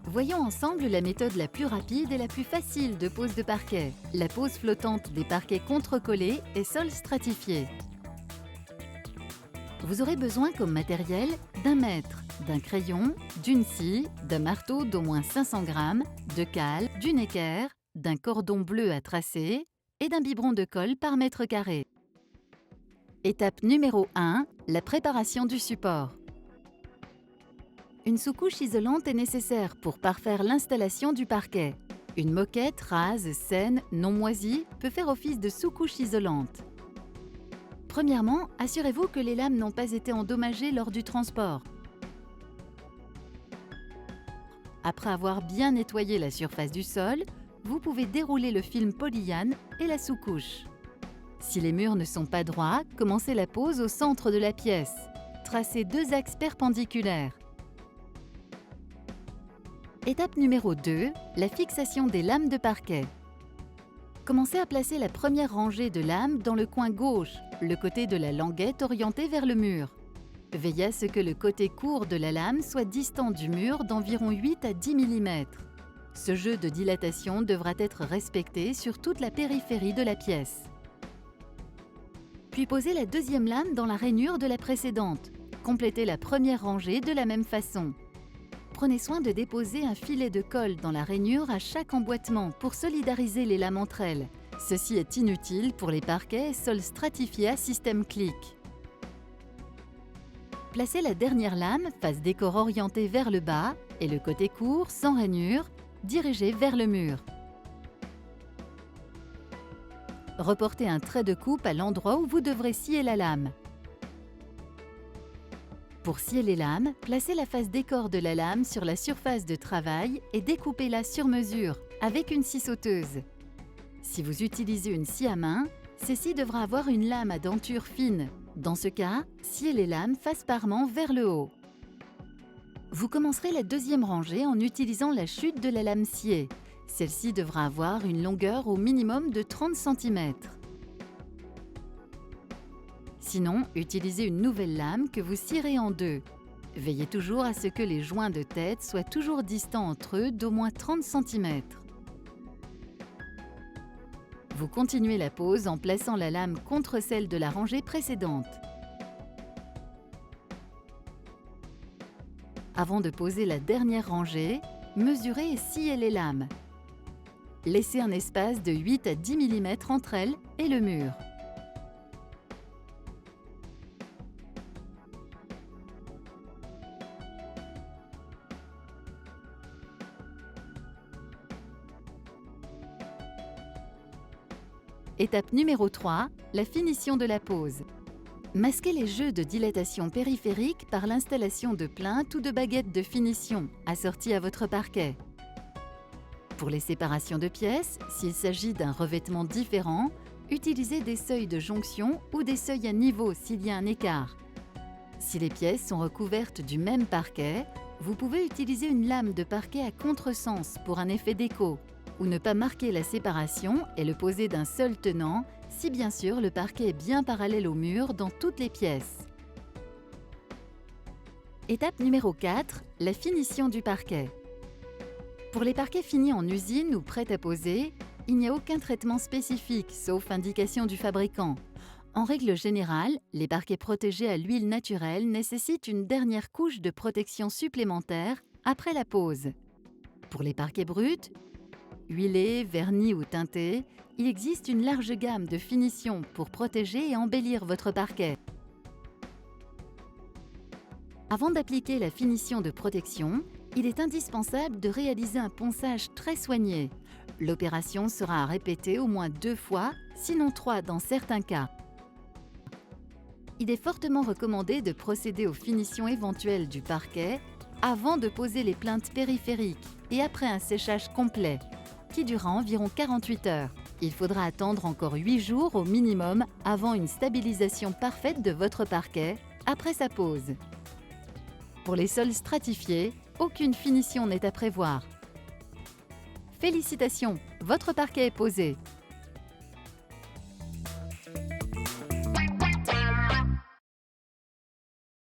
Voyons ensemble la méthode la plus rapide et la plus facile de pose de parquet, la pose flottante des parquets contre-collés et sols stratifiés. Vous aurez besoin comme matériel d'un mètre, d'un crayon, d'une scie, d'un marteau d'au moins 500 g, de cale, d'une équerre, d'un cordon bleu à tracer et d'un biberon de colle par mètre carré. Étape numéro 1, la préparation du support. Une sous-couche isolante est nécessaire pour parfaire l'installation du parquet. Une moquette rase, saine, non moisie peut faire office de sous-couche isolante. Premièrement, assurez-vous que les lames n'ont pas été endommagées lors du transport. Après avoir bien nettoyé la surface du sol, vous pouvez dérouler le film polyane et la sous-couche. Si les murs ne sont pas droits, commencez la pose au centre de la pièce. Tracez 2 axes perpendiculaires. Étape numéro 2, la fixation des lames de parquet. Commencez à placer la première rangée de lames dans le coin gauche, le côté de la languette orienté vers le mur. Veillez à ce que le côté court de la lame soit distant du mur d'environ 8 à 10 mm. Ce jeu de dilatation devra être respecté sur toute la périphérie de la pièce. Puis posez la deuxième lame dans la rainure de la précédente. Complétez la première rangée de la même façon. Prenez soin de déposer un filet de colle dans la rainure à chaque emboîtement pour solidariser les lames entre elles. Ceci est inutile pour les parquets et sols stratifiés à système clic. Placez la dernière lame, face décor orientée vers le bas, et le côté court, sans rainure, dirigé vers le mur. Reportez un trait de coupe à l'endroit où vous devrez scier la lame. Pour scier les lames, placez la face décor de la lame sur la surface de travail et découpez-la sur mesure avec une scie sauteuse. Si vous utilisez une scie à main, celle-ci devra avoir une lame à denture fine. Dans ce cas, sciez les lames face-parement vers le haut. Vous commencerez la deuxième rangée en utilisant la chute de la lame sciée. Celle-ci devra avoir une longueur au minimum de 30 cm. Sinon, utilisez une nouvelle lame que vous scierez en deux. Veillez toujours à ce que les joints de tête soient toujours distants entre eux d'au moins 30 cm. Vous continuez la pose en plaçant la lame contre celle de la rangée précédente. Avant de poser la dernière rangée, mesurez et sciez les lames. Laissez un espace de 8 à 10 mm entre elles et le mur. Étape numéro 3, la finition de la pose. Masquez les jeux de dilatation périphérique par l'installation de plinthes ou de baguettes de finition assorties à votre parquet. Pour les séparations de pièces, s'il s'agit d'un revêtement différent, utilisez des seuils de jonction ou des seuils à niveau s'il y a un écart. Si les pièces sont recouvertes du même parquet, vous pouvez utiliser une lame de parquet à contresens pour un effet d'écho, ou ne pas marquer la séparation et le poser d'un seul tenant si bien sûr le parquet est bien parallèle au mur dans toutes les pièces. Étape numéro 4, la finition du parquet. Pour les parquets finis en usine ou prêts à poser, il n'y a aucun traitement spécifique sauf indication du fabricant. En règle générale, les parquets protégés à l'huile naturelle nécessitent une dernière couche de protection supplémentaire après la pose. Pour les parquets bruts, huilés, vernis ou teintés, il existe une large gamme de finitions pour protéger et embellir votre parquet. Avant d'appliquer la finition de protection, il est indispensable de réaliser un ponçage très soigné. L'opération sera à répéter au moins 2 fois, sinon 3 dans certains cas. Il est fortement recommandé de procéder aux finitions éventuelles du parquet avant de poser les plinthes périphériques et après un séchage complet, qui durera environ 48 heures. Il faudra attendre encore 8 jours au minimum avant une stabilisation parfaite de votre parquet après sa pose. Pour les sols stratifiés, aucune finition n'est à prévoir. Félicitations, votre parquet est posé.